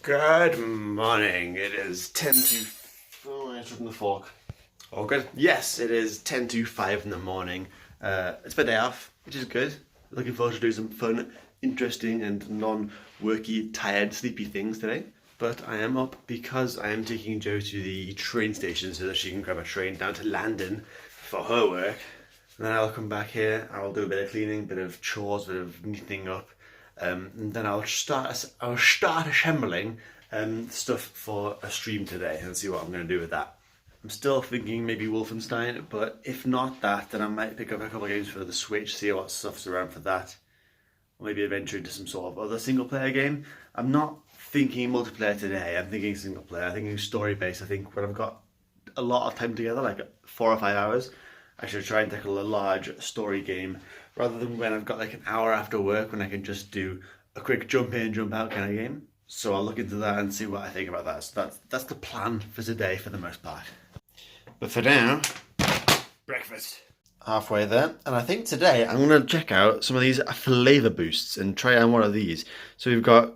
Good morning. It is 10 to... Oh, I took the fork. Oh, good. Yes, it is 10 to 5 in the morning. It's my day off, which is good. Looking forward to do some fun, interesting and non-worky, tired, sleepy things today. But I am up because I am taking Jo to the train station so that she can grab a train down to London for her work. And then I'll come back here, I'll do a bit of cleaning, bit of chores, bit of neatening up. And then I'll start assembling stuff for a stream today and see what I'm going to do with that. I'm still thinking maybe Wolfenstein, but if not that, then I might pick up a couple of games for the Switch, see what stuff's around for that. Or maybe adventure into some sort of other single player game. I'm not thinking multiplayer today, I'm thinking single player, I'm thinking story based. I think when I've got a lot of time together, like 4 or 5 hours, I should try and tackle a large story game rather than when I've got like an hour after work when I can just do a quick jump in, jump out kind of game. So I'll look into that and see what I think about that. So that's the plan for today for the most part. But for now, breakfast. Halfway there. And I think today I'm going to check out some of these flavour boosts and try out one of these. So we've got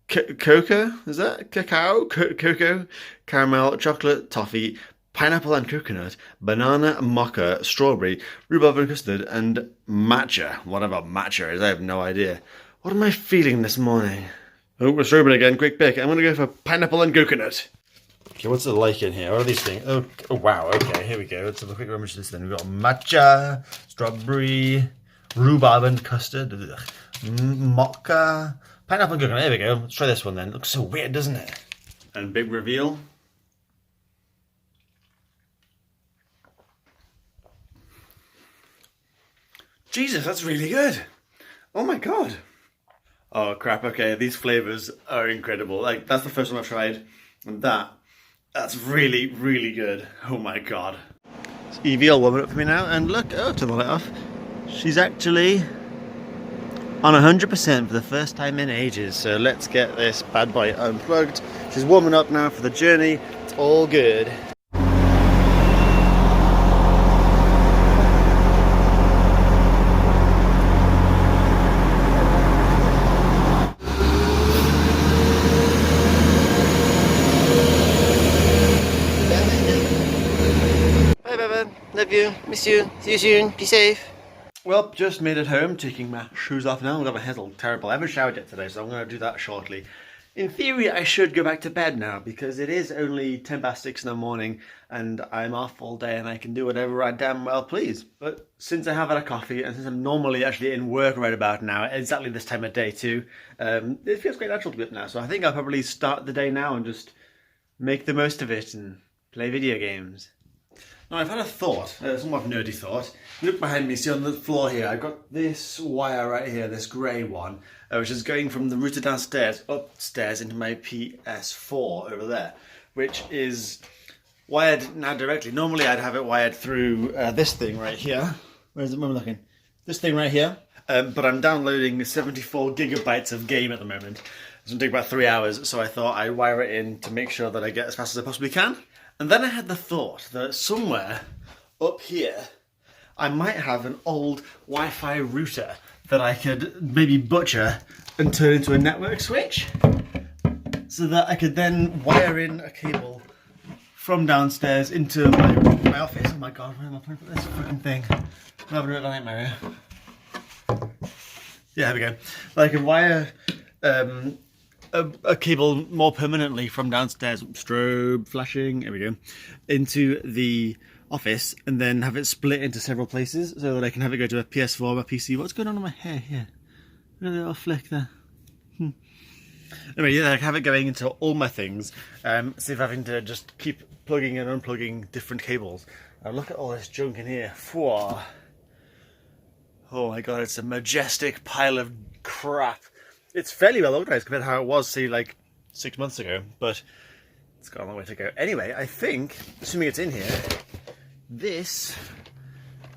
cocoa, is that? Cacao? Cocoa, caramel, chocolate, toffee, pineapple and coconut, banana, mocha, strawberry, rhubarb and custard, and matcha. Whatever matcha is, I have no idea. What am I feeling this morning? Oh, we're strawberry again, quick pick. I'm going to go for pineapple and coconut. Okay, what's it like in here? What are these things? Oh wow, okay, here we go. Let's have a quick rummage this then. We've got matcha, strawberry, rhubarb and custard, mocha, pineapple and coconut. There we go. Let's try this one then. It looks so weird, doesn't it? And big reveal. Jesus, that's really good. Oh my god. Oh crap, okay, these flavours are incredible. Like, that's the first one I've tried. And that's really, really good. Oh my god. So Evie will warm it up for me now, and look, oh, turn the light off. She's actually on 100% for the first time in ages. So let's get this bad boy unplugged. She's warming up now for the journey. It's all good. Love you, miss you, see you soon, be safe. Well, just made it home, taking my shoes off now. I've got my head all terrible. I haven't showered yet today, so I'm going to do that shortly. In theory, I should go back to bed now, because it is only 6:10 in the morning, and I'm off all day, and I can do whatever I damn well please. But since I have had a coffee, and since I'm normally actually in work right about now, exactly this time of day too, it feels quite natural to be up now. So I think I'll probably start the day now and just make the most of it and play video games. Now, I've had a thought, somewhat of a nerdy thought. Look behind me, see on the floor here, I've got this wire right here, this grey one, which is going from the router downstairs, upstairs into my PS4 over there, which is wired now directly. Normally I'd have it wired through this thing right here. Where am I looking? This thing right here. But I'm downloading 74 gigabytes of game at the moment. It's going to take about 3 hours, so I thought I'd wire it in to make sure that I get as fast as I possibly can. And then I had the thought that somewhere up here, I might have an old Wi-Fi router that I could maybe butcher and turn into a network switch, so that I could then wire in a cable from downstairs into my office. Oh my god, where am I trying to put this freaking thing? I'm having a nightmare here. Yeah, there we go. I can wire a cable more permanently from downstairs, strobe flashing, there we go, into the office, and then have it split into several places so that I can have it go to a PS4 or a PC. What's going on in my hair here? Look at the little flick there. Anyway, yeah, I have it going into all my things, instead of having to just keep plugging and unplugging different cables. Now look at all this junk in here. Whoa. Oh my god, it's a majestic pile of crap. It's fairly well organised compared to how it was, say, like 6 months ago, but it's got a long way to go. Anyway, I think, assuming it's in here, this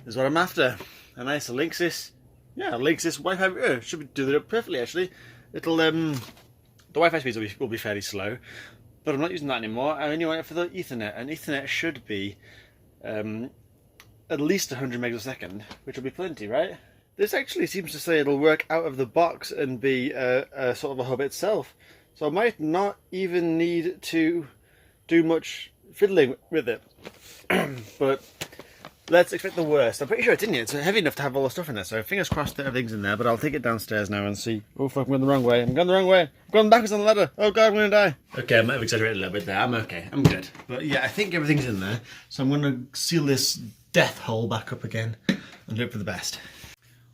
is what I'm after. A nice Linksys, Linksys Wi-Fi. Should be doing it perfectly, actually. It'll, the Wi-Fi speeds will be fairly slow, but I'm not using that anymore. I only want it for the Ethernet, and Ethernet should be at least 100 megs a second, which will be plenty, right? This actually seems to say it'll work out of the box and be a sort of a hub itself. So I might not even need to do much fiddling with it. But let's expect the worst. I'm pretty sure it's in here. It's heavy enough to have all the stuff in there, so fingers crossed that everything's in there, but I'll take it downstairs now and see. Oh fuck, I'm going the wrong way. I'm going the wrong way. I'm going backwards on the ladder. Oh god, I'm going to die. Okay, I might have exaggerated a little bit there. I'm okay. I'm good. But yeah, I think everything's in there. So I'm going to seal this death hole back up again and hope for the best.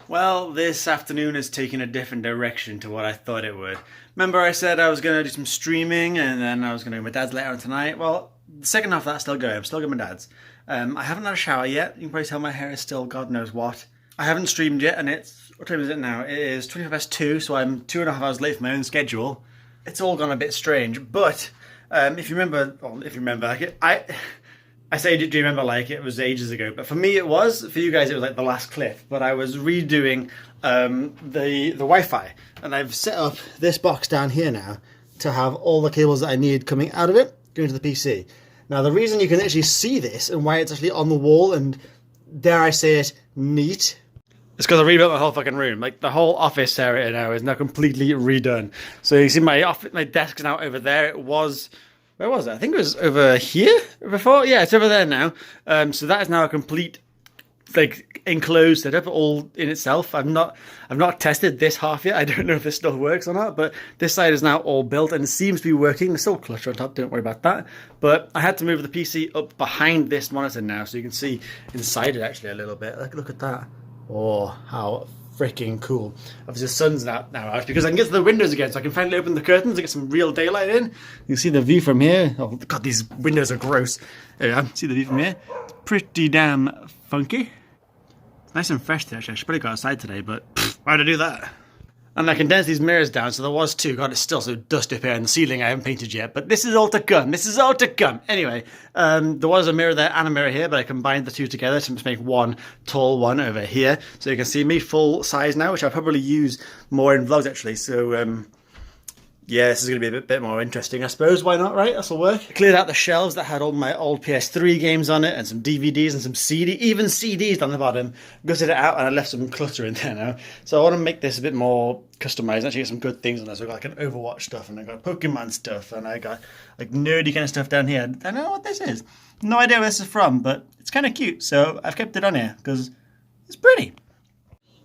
Well, this afternoon has taken a different direction to what I thought it would. Remember I said I was going to do some streaming and then I was going to go to my dad's later on tonight? Well, the second half of that's still going. I'm still going to my dad's. I haven't had a shower yet. You can probably tell my hair is still God knows what. I haven't streamed yet, and it's... What time is it now? It is 2:25, so I'm 2.5 hours late for my own schedule. It's all gone a bit strange, but if you remember... Well, if you remember, like, I say, do you remember, like, it was ages ago, but for me it was. For you guys, it was like the last clip, but I was redoing the Wi-Fi, and I've set up this box down here now to have all the cables that I need coming out of it, going to the PC. Now, the reason you can actually see this and why it's actually on the wall and, dare I say it, neat, it's because I rebuilt my whole fucking room. Like, the whole office area now is now completely redone. So you see my desk's now over there. It was... Where was it? I think it was over here before. Yeah, it's over there now. So that is now a complete, like, enclosed setup all in itself. I've not tested this half yet. I don't know if this still works or not, but this side is now all built and it seems to be working. There's still clutter on top, don't worry about that. But I had to move the PC up behind this monitor now, so you can see inside it actually a little bit. Look at that. Oh, how freaking cool. Obviously the sun's now out because I can get to the windows again, so I can finally open the curtains and get some real daylight in. You can see the view from here. Oh god, these windows are gross. There you go, see the view from here. Pretty damn funky. Nice and fresh today, actually. I should probably go outside today, but why'd I do that? And I condensed these mirrors down, so there was two. God, it's still so dusty up here in the ceiling. I haven't painted yet, but this is all to come. This is all to come. Anyway, there was a mirror there and a mirror here, but I combined the two together to make one tall one over here. So you can see me full size now, which I'll probably use more in vlogs, actually. So, yeah, this is going to be a bit more interesting, I suppose. Why not, right? This'll work. I cleared out the shelves that had all my old PS3 games on it and some DVDs and some even CDs down the bottom. Gutted it out and I left some clutter in there now. So I want to make this a bit more customized. Actually get some good things on there. So I've got like an Overwatch stuff and I got Pokemon stuff and I got like nerdy kind of stuff down here. I don't know what this is. No idea where this is from, but it's kind of cute. So I've kept it on here because it's pretty.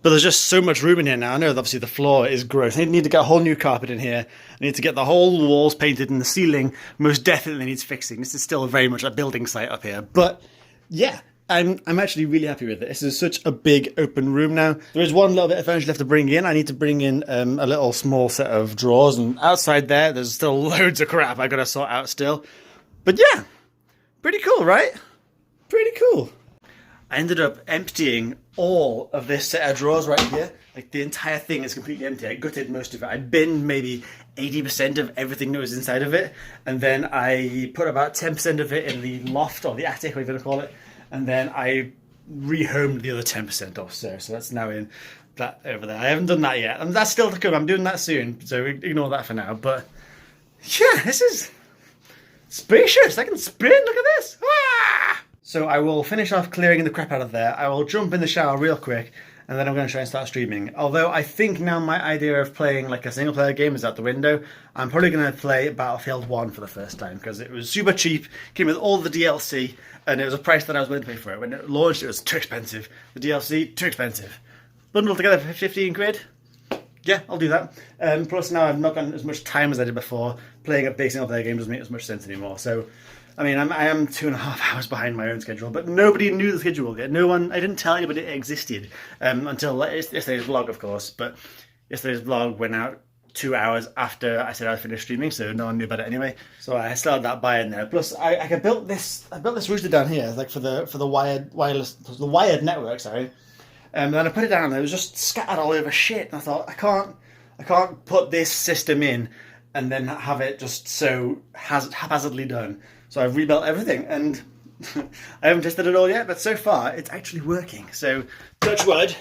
But there's just so much room in here now. I know that obviously the floor is gross. I need to get a whole new carpet in here. I need to get the whole walls painted and the ceiling most definitely needs fixing. This is still very much a building site up here. But yeah, I'm actually really happy with it. This is such a big open room now. There is one little bit of furniture left to bring in. I need to bring in a little small set of drawers. And outside there's still loads of crap I've got to sort out still. But yeah, pretty cool, right? Pretty cool. I ended up emptying all of this set of drawers right here. Like the entire thing is completely empty. I gutted most of it. I binned maybe 80% of everything that was inside of it. And then I put about 10% of it in the loft or the attic, whatever you call it. And then I rehomed the other 10% off. So that's now in that over there. I haven't done that yet. And that's still to come. I'm doing that soon. So ignore that for now. But yeah, this is spacious. I can spin. Look at this. Ah! So I will finish off clearing the crap out of there. I will jump in the shower real quick, and then I'm going to try and start streaming. Although I think now my idea of playing like a single player game is out the window. I'm probably going to play Battlefield 1 for the first time, because it was super cheap, came with all the DLC, and it was a price that I was willing to pay for it. When it launched, it was too expensive. The DLC, too expensive. Bundled together for 15 quid? Yeah, I'll do that. Plus now I've not got as much time as I did before. Playing a big single player game doesn't make as much sense anymore. So, I mean, I am 2.5 hours behind my own schedule, but nobody knew the schedule yet. No one, I didn't tell anybody it existed until yesterday's vlog, of course. But yesterday's vlog went out 2 hours after I said I'd finished streaming, so no one knew about it anyway. So I still had that buy in there. Plus, I built this router down here, like for the wired network, sorry. And then I put it down, and it was just scattered all over shit. And I thought, I can't put this system in and then have it just so haphazardly done. So I've rebuilt everything, and I haven't tested it all yet, but so far it's actually working. So touch wood.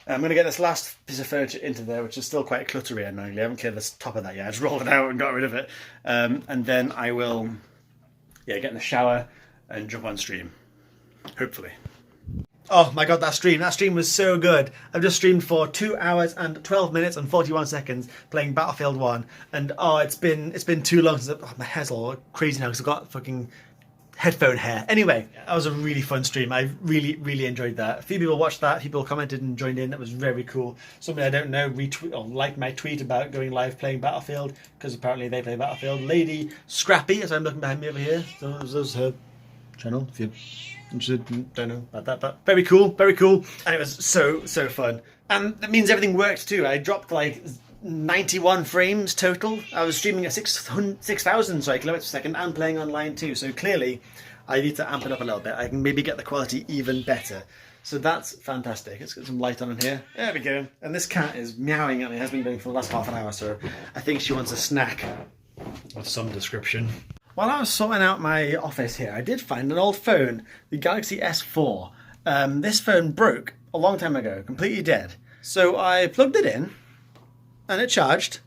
I'm going to get this last piece of furniture into there, which is still quite cluttery, annoyingly. I haven't cleared the top of that yet. I just rolled it out and got rid of it. And then I will, get in the shower and jump on stream. Hopefully. Oh my god, that stream was so good. I've just streamed for 2 hours and 12 minutes and 41 seconds playing Battlefield 1, and oh, it's been too long since my hair's all crazy now because I've got fucking headphone hair. Anyway, that was a really fun stream. I really enjoyed that. A few people watched that, people commented and joined in. That was very cool. Somebody I don't know retweet or liked my tweet about going live playing Battlefield, because apparently they play Battlefield. Lady Scrappy, as I'm looking behind me over here, so there's her channel if you're interested. Don't know about that, but very cool, and it was so fun. And that means everything worked too. I dropped like 91 frames total. I was streaming at 6,000 kilometers per second and playing online too, so clearly I need to amp it up a little bit. I can maybe get the quality even better, so that's fantastic. Let's get some light on in here. There we go. And this cat is meowing at me, has been doing for the last half an hour, so I think she wants a snack of some description. While I was sorting out my office here, I did find an old phone, the Galaxy S4. This phone broke a long time ago, completely dead. So I plugged it in, and it charged.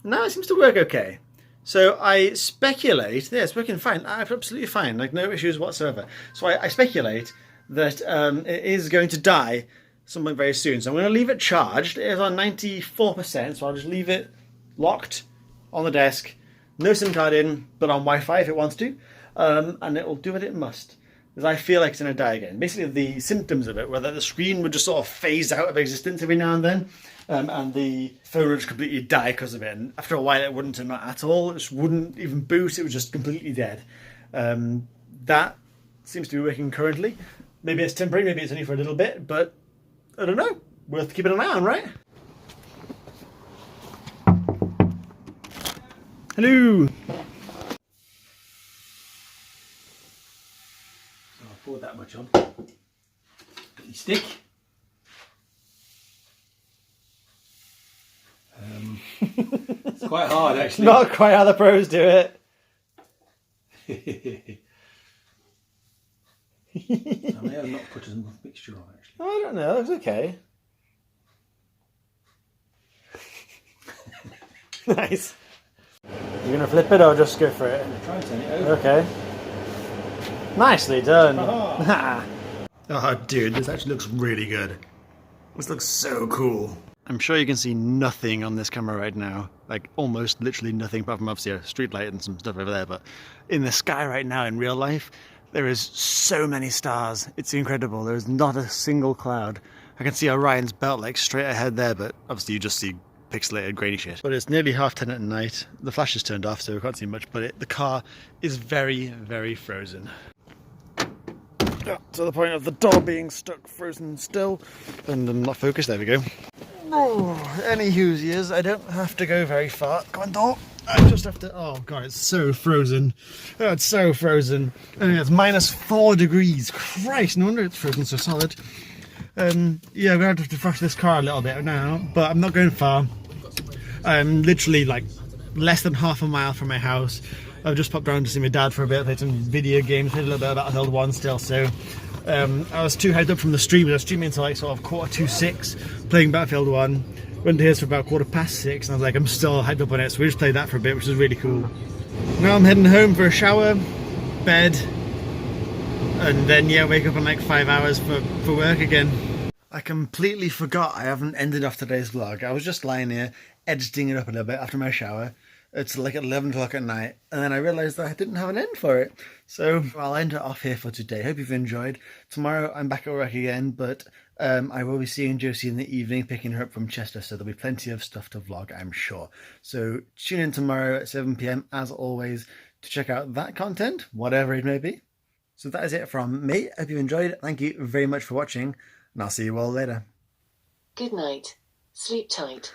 Now it seems to work okay. So I speculate, yeah, it's working fine, absolutely fine, like no issues whatsoever. So I speculate that it is going to die somewhere very soon. So I'm going to leave it charged. It is on 94%, so I'll just leave it locked on the desk. No SIM card in, but on Wi-Fi if it wants to. And it will do what it must. Because I feel like it's going to die again. Basically the symptoms of it were that the screen would just sort of phase out of existence every now and then. And the phone would just completely die because of it. And after a while it wouldn't turn on at all. It just wouldn't even boot. It was just completely dead. That seems to be working currently. Maybe it's temporary, maybe it's only for a little bit, but I don't know. Worth keeping an eye on, right? Hello! I'll pour that much on. Got your stick. It's quite hard, actually. Not quite how the pros do it. I may have not put as much mixture on, actually. I don't know, it's okay. Nice. You're going to flip it or just go for it? I'm going to try and turn it over. Okay. Nicely done. Oh, dude, this actually looks really good. This looks so cool. I'm sure you can see nothing on this camera right now. Like, almost literally nothing apart from obviously a street light and some stuff over there. But in the sky right now, in real life, there is so many stars. It's incredible. There is not a single cloud. I can see Orion's belt like straight ahead there, but obviously you just see pixelated grainy shit. But it's nearly 10:30 at night. The flash is turned off, so we can't see much, but the car is very frozen. To the point of the door being stuck frozen still and not focused. There we go. Oh, any Hoosiers, I don't have to go very far. Come on, door. I just have to. Oh god, it's so frozen. Oh, it's so frozen. And it's -4 degrees. Christ, no wonder it's frozen so solid. Yeah, we're going to have to defrost this car a little bit now, but I'm not going far. I'm literally like less than half a mile from my house. I've just popped around to see my dad for a bit, played some video games, played a little bit of Battlefield 1 still, so I was too hyped up from the stream. I was streaming until like sort of 5:45, playing Battlefield 1. Went to his for about 6:15, and I was like, I'm still hyped up on it, so we just played that for a bit, which was really cool. Now I'm heading home for a shower, bed, and then yeah, wake up in like 5 hours for work again. I completely forgot I haven't ended off today's vlog. I was just lying here, editing it up a little bit after my shower. It's like 11 o'clock at night, and then I realised that I didn't have an end for it. So I'll end it off here for today. Hope you've enjoyed. Tomorrow I'm back at work again, but I will be seeing Josie in the evening, picking her up from Chester, so there'll be plenty of stuff to vlog, I'm sure. So tune in tomorrow at 7 PM, as always, to check out that content, whatever it may be. So that is it from me. Hope you enjoyed. Thank you very much for watching, and I'll see you all later. Good night. Sleep tight.